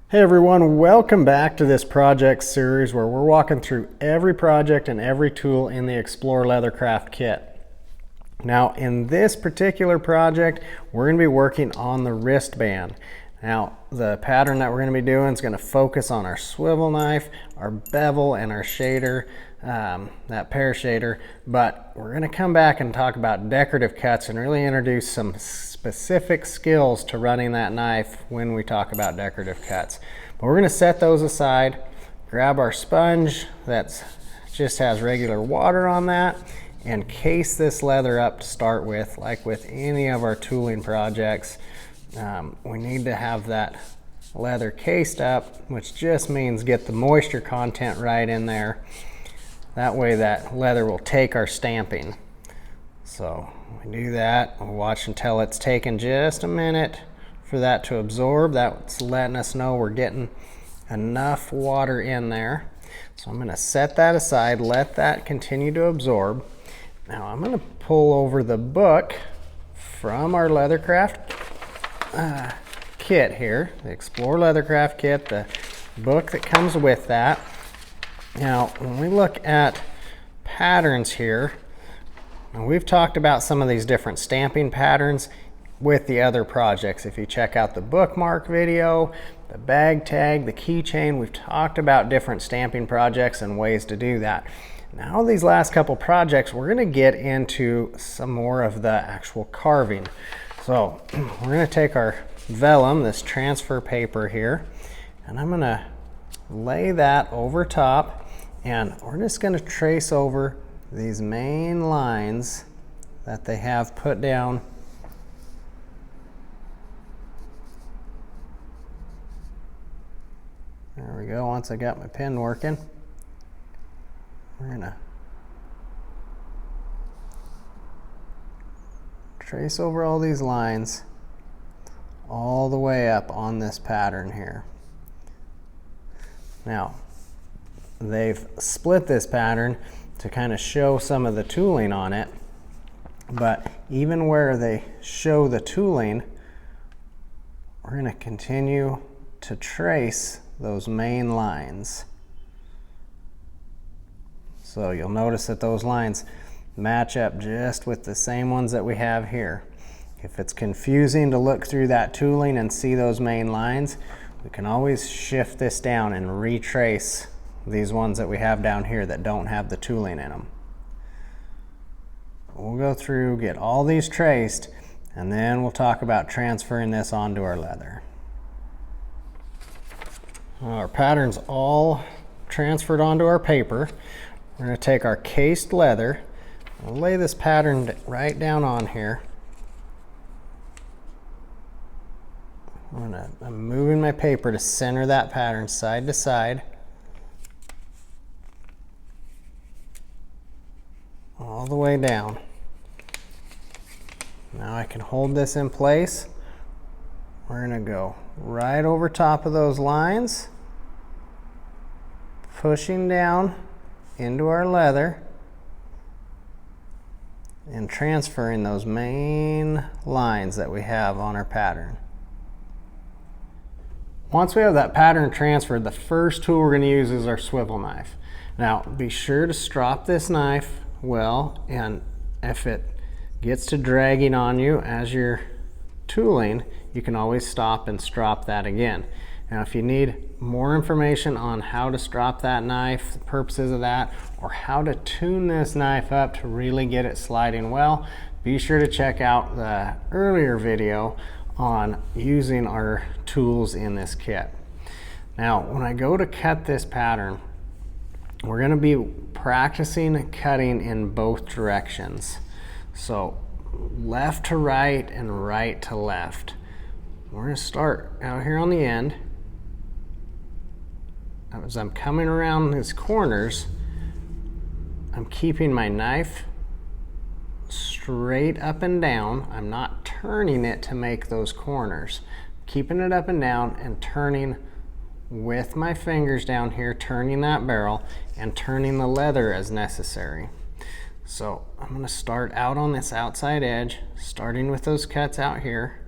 Hey everyone, welcome back to this project series where we're walking through every project and every tool in the Explore Leathercraft Kit. Now in this particular project, we're going to be working on the wristband. Now the pattern that we're going to be doing is going to focus on our swivel knife, our bevel, and our shader, that Pear shader, but we're going to come back and talk about decorative cuts and really introduce some specific skills to running that knife when we talk about decorative cuts. But we're going to set those aside, grab our sponge that just has regular water on that, and case this leather up to start with. Like with any of our tooling projects, we need to have that leather cased up, which just means get the moisture content right in there. That way that leather will take our stamping. So we do that, we'll watch until it's taken just a minute for that to absorb. That's letting us know we're getting enough water in there. So I'm going to set that aside, let that continue to absorb. Now I'm going to pull over the book from our Leathercraft kit here, the Explore Leathercraft Kit, the book that comes with that. Now when we look at patterns here, and we've talked about some of these different stamping patterns with the other projects. If you check out the bookmark video, the bag tag, the keychain, we've talked about different stamping projects and ways to do that. Now these last couple projects, we're going to get into some more of the actual carving. So we're going to take our vellum, this transfer paper here, and I'm going to lay that over top, and we're just going to trace over these main lines that they have put down. There we go. Once I got my pen working, we're going to trace over all these lines all the way up on this pattern here. Now, they've split this pattern to kind of show some of the tooling on it, but even where they show the tooling, we're going to continue to trace those main lines. So you'll notice that those lines match up just with the same ones that we have here. If it's confusing to look through that tooling and see those main lines, we can always shift this down and retrace these ones that we have down here that don't have the tooling in them. We'll go through, get all these traced, and then we'll talk about transferring this onto our leather. Our pattern's all transferred onto our paper. We're going to take our cased leather, we'll lay this pattern right down on here. I'm moving my paper to center that pattern side to side, all the way down. Now I can hold this in place. We're going to go right over top of those lines, pushing down into our leather and transferring those main lines that we have on our pattern. Once we have that pattern transferred, the first tool we're going to use is our swivel knife. Now be sure to strop this knife well, and if it gets to dragging on you as you're tooling, you can always stop and strop that again. Now if you need more information on how to strop that knife, the purposes of that, or how to tune this knife up to really get it sliding well, be sure to check out the earlier video on using our tools in this kit. Now when I go to cut this pattern, we're going to be practicing cutting in both directions. So left to right and right to left. We're going to start out here on the end. As I'm coming around these corners, I'm keeping my knife straight up and down. I'm not turning it to make those corners. Keeping it up and down and turning with my fingers down here, turning that barrel and turning the leather as necessary. So I'm going to start out on this outside edge, starting with those cuts out here,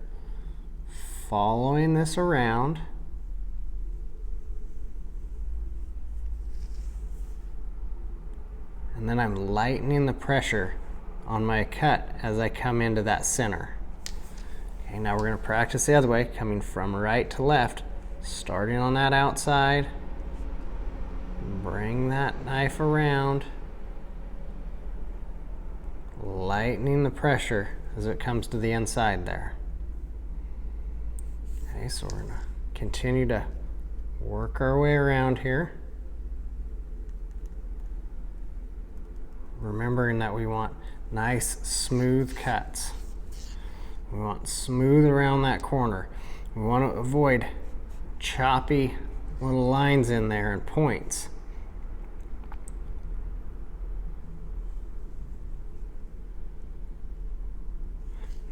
following this around, and then I'm lightening the pressure on my cut as I come into that center. Okay, now we're going to practice the other way, coming from right to left, starting on that outside. Bring that knife around, lightening the pressure as it comes to the inside there. Okay, so we're going to continue to work our way around here. Remembering that we want nice, smooth cuts. We want smooth around that corner. We want to avoid choppy little lines in there and points.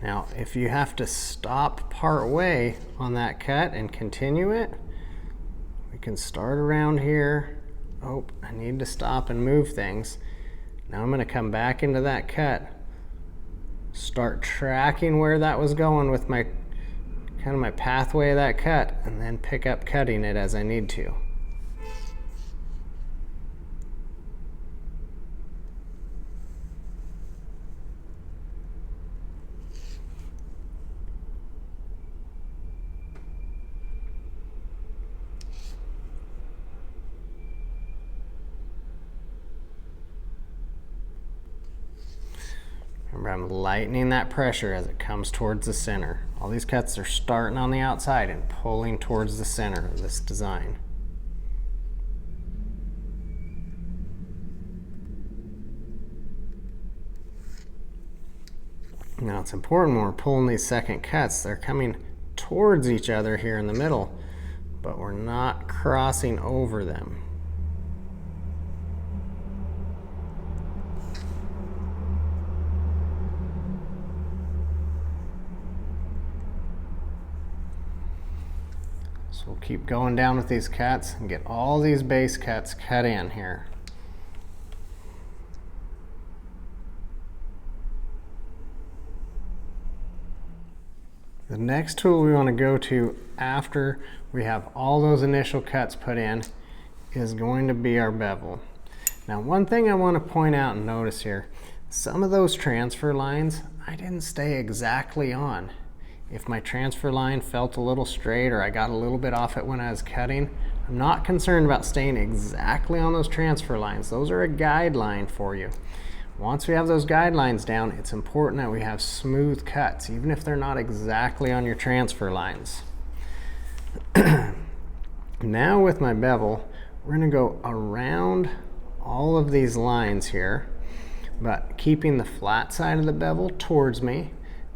Now, if you have to stop part way on that cut and continue it, we can start around here. Oh, I need to stop and move things. Now I'm going to come back into that cut, start tracking where that was going with my kind of my pathway of that cut, and then pick up cutting it as I need to. Remember, I'm lightening that pressure as it comes towards the center. All these cuts are starting on the outside and pulling towards the center of this design. Now it's important when we're pulling these second cuts, they're coming towards each other here in the middle, but we're not crossing over them. So we'll keep going down with these cuts and get all these base cuts cut in here. The next tool we want to go to after we have all those initial cuts put in is going to be our bevel. Now, one thing I want to point out and notice here, some of those transfer lines I didn't stay exactly on. If my transfer line felt a little straight or I got a little bit off it when I was cutting, I'm not concerned about staying exactly on those transfer lines. Those are a guideline for you. Once we have those guidelines down, it's important that we have smooth cuts, even if they're not exactly on your transfer lines. Now with my bevel, we're going to go around all of these lines here, but keeping the flat side of the bevel towards me,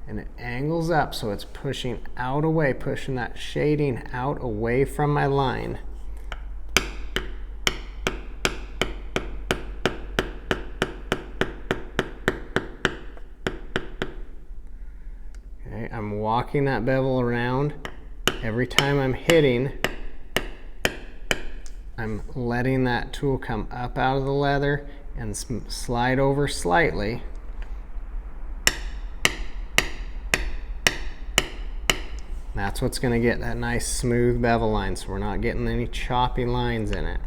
and it angles up so it's pushing out away, pushing that shading out away from my line. Okay, I'm walking that bevel around. Every time I'm hitting, I'm letting that tool come up out of the leather and slide over slightly. That's what's going to get that nice smooth bevel line, so we're not getting any choppy lines in it.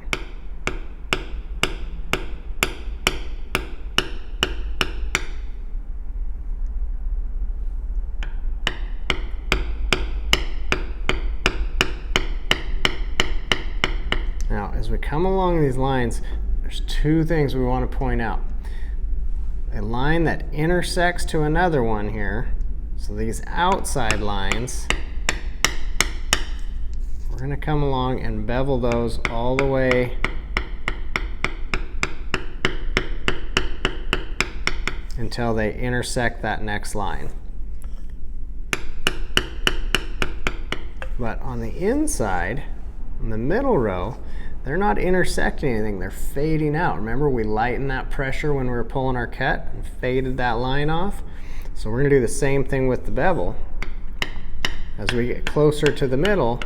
Now, as we come along these lines, there's two things we want to point out. A line that intersects to another one here, so these outside lines, we're going to come along and bevel those all the way until they intersect that next line. But on the inside, in the middle row, they're not intersecting anything, they're fading out. Remember, we lightened that pressure when we were pulling our cut and faded that line off? So we're going to do the same thing with the bevel. As we get closer to the middle,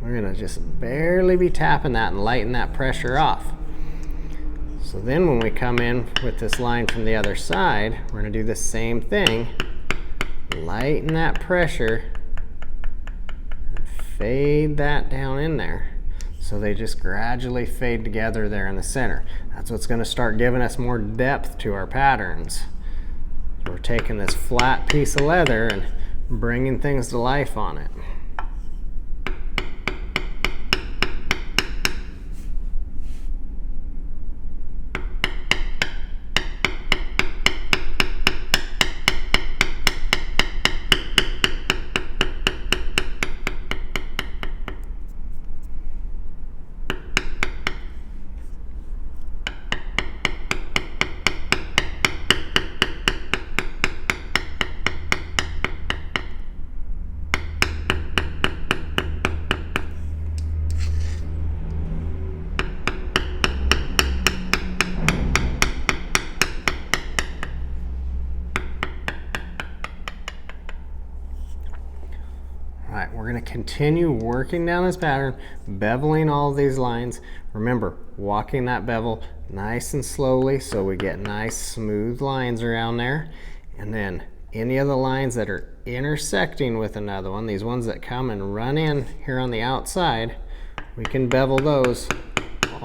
we're going to just barely be tapping that and lighten that pressure off. So then when we come in with this line from the other side, we're going to do the same thing. Lighten that pressure and fade that down in there. So they just gradually fade together there in the center. That's what's going to start giving us more depth to our patterns. So we're taking this flat piece of leather and bringing things to life on it. Alright, we're going to continue working down this pattern, beveling all of these lines. Remember, walking that bevel nice and slowly so we get nice smooth lines around there. And then any of the lines that are intersecting with another one, these ones that come and run in here on the outside, we can bevel those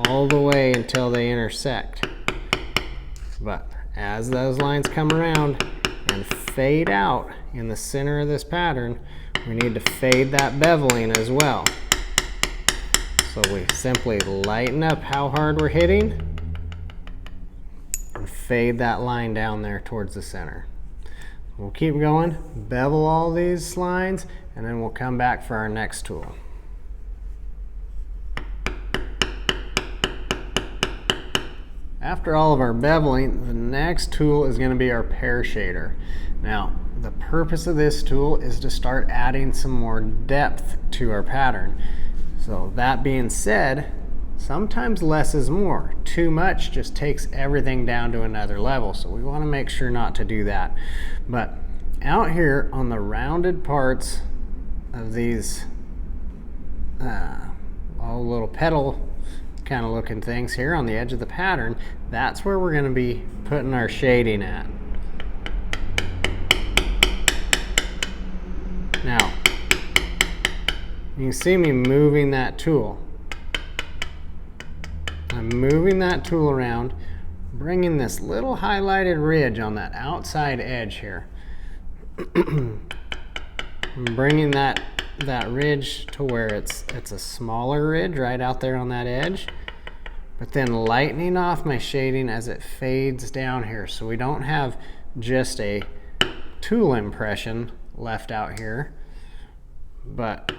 all the way until they intersect. But as those lines come around and fade out in the center of this pattern, we need to fade that beveling as well. So we simply lighten up how hard we're hitting and fade that line down there towards the center. We'll keep going, bevel all these lines, and then we'll come back for our next tool. After all of our beveling, the next tool is going to be our Pear shader. Now, the purpose of this tool is to start adding some more depth to our pattern. So that being said, sometimes less is more. Too much just takes everything down to another level, so we want to make sure not to do that. But out here on the rounded parts of these all little petal kind of looking things here on the edge of the pattern, that's where we're going to be putting our shading at. Now, you can see me moving that tool. I'm moving that tool around, bringing this little highlighted ridge on that outside edge here. I'm bringing that ridge to where it's a smaller ridge right out there on that edge, but then lightening off my shading as it fades down here so we don't have just a tool impression left out here, but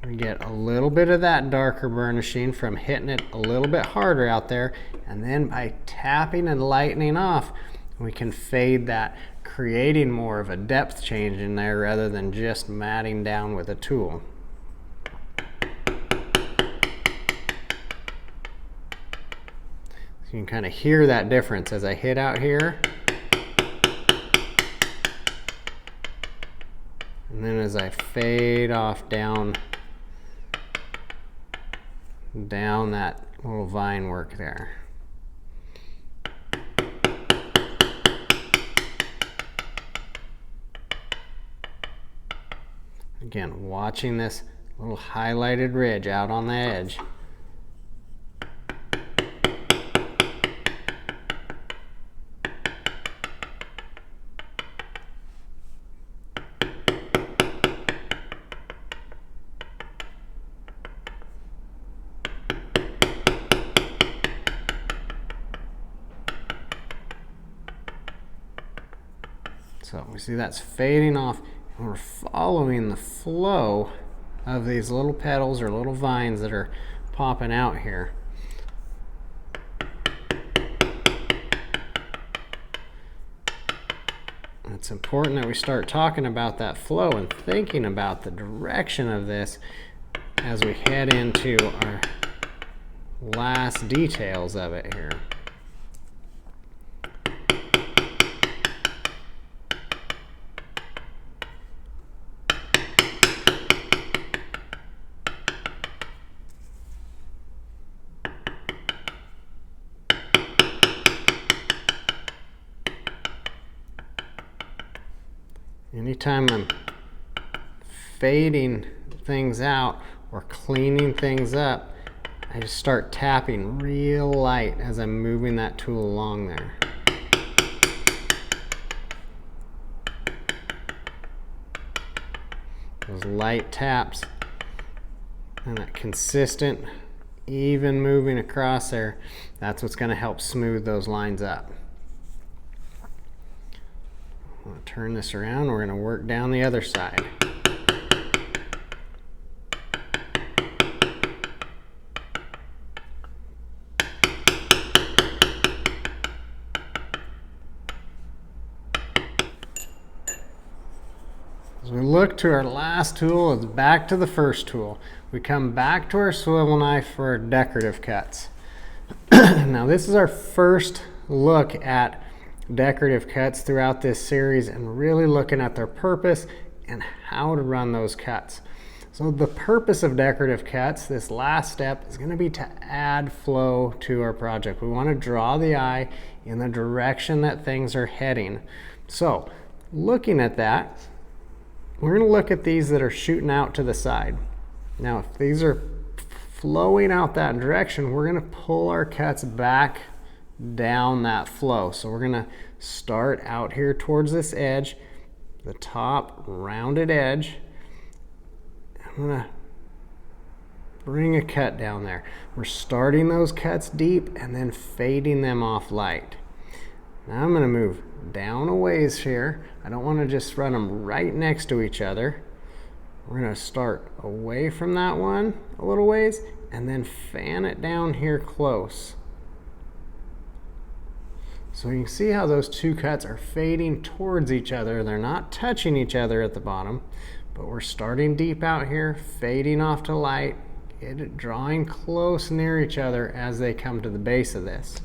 we get a little bit of that darker burnishing from hitting it a little bit harder out there, and then by tapping and lightening off, we can fade that, creating more of a depth change in there rather than just matting down with a tool. So you can kind of hear that difference as I hit out here. And then as I fade off down that little vine work there. Again, watching this little highlighted ridge out on the edge. So we see that's fading off, and we're following the flow of these little petals or little vines that are popping out here. It's important that we start talking about that flow and thinking about the direction of this as we head into our last details of it here. Anytime I'm fading things out or cleaning things up, I just start tapping real light as I'm moving that tool along there. Those light taps and that consistent, even moving across there, that's what's going to help smooth those lines up. I'm going to turn this around. We're going to work down the other side. As we look to our last tool, it's back to the first tool. We come back to our swivel knife for our decorative cuts. Now this is our first look at decorative cuts throughout this series and really looking at their purpose and how to run those cuts. So the purpose of decorative cuts, this last step, is going to be to add flow to our project. We want to draw the eye in the direction that things are heading. So looking at that, we're going to look at these that are shooting out to the side. Now, if these are flowing out that direction, we're going to pull our cuts back down that flow. So we're going to start out here towards this edge, the top rounded edge. I'm going to bring a cut down there. We're starting those cuts deep and then fading them off light. Now I'm going to move down a ways here. I don't want to just run them right next to each other. We're going to start away from that one a little ways and then fan it down here close. So you can see how those two cuts are fading towards each other. They're not touching each other at the bottom, but we're starting deep out here, fading off to light, drawing close near each other as they come to the base of this.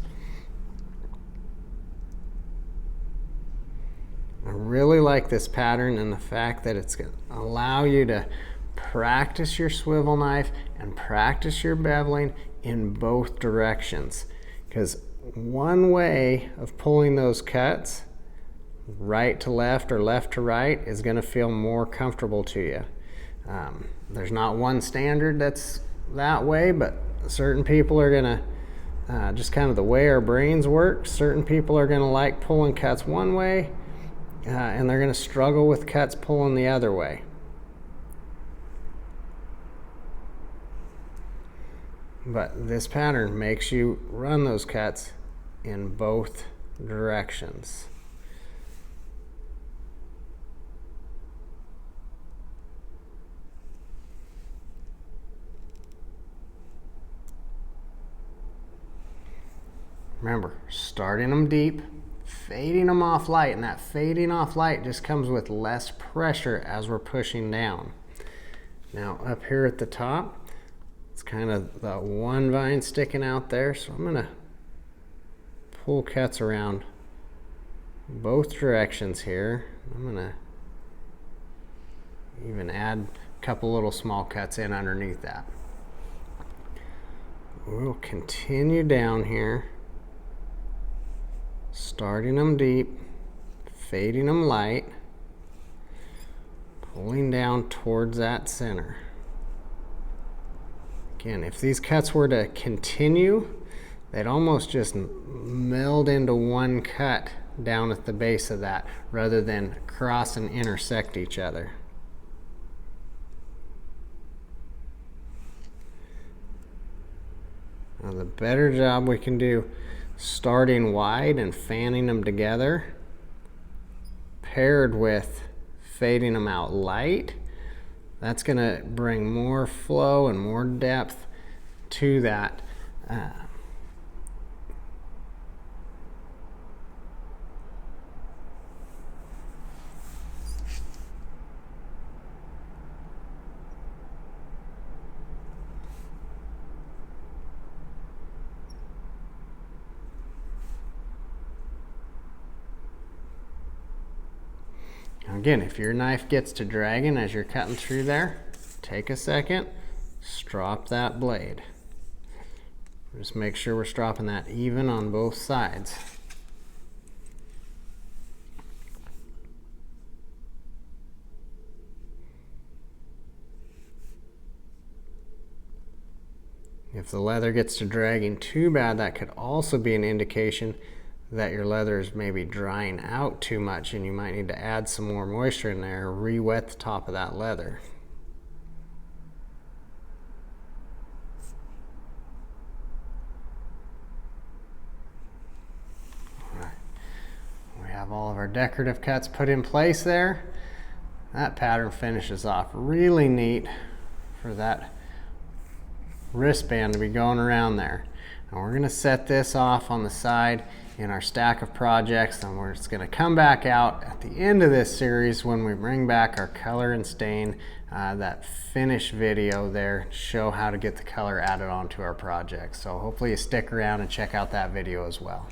I really like this pattern and the fact that it's going to allow you to practice your swivel knife and practice your beveling in both directions. Because one way of pulling those cuts, right to left or left to right, is going to feel more comfortable to you. There's not one standard that's that way, but certain people are going to, just kind of the way our brains work, certain people are going to like pulling cuts one way, and they're going to struggle with cuts pulling the other way. But this pattern makes you run those cuts in both directions. Remember, starting them deep, fading them off light, and that fading off light just comes with less pressure as we're pushing down. Now up here at the top, it's kind of the one vine sticking out there, so I'm going to pull cuts around both directions here. I'm going to even add a couple little small cuts in underneath that. We'll continue down here, starting them deep, fading them light, pulling down towards that center. Again, if these cuts were to continue, they'd almost just meld into one cut down at the base of that, rather than cross and intersect each other. Now, the better job we can do starting wide and fanning them together, paired with fading them out light, that's going to bring more flow and more depth to that. Again, if your knife gets to dragging as you're cutting through there, take a second, strop that blade. Just make sure we're stropping that even on both sides. If the leather gets to dragging too bad, that could also be an indication that your leather is maybe drying out too much and you might need to add some more moisture in there, or re-wet the top of that leather. We have all of our decorative cuts put in place there. That pattern finishes off really neat for that wristband to be going around there. And we're going to set this off on the side in our stack of projects, and we're just going to come back out at the end of this series when we bring back our color and stain, that finish video there, show how to get the color added onto our project. So hopefully you stick around and check out that video as well.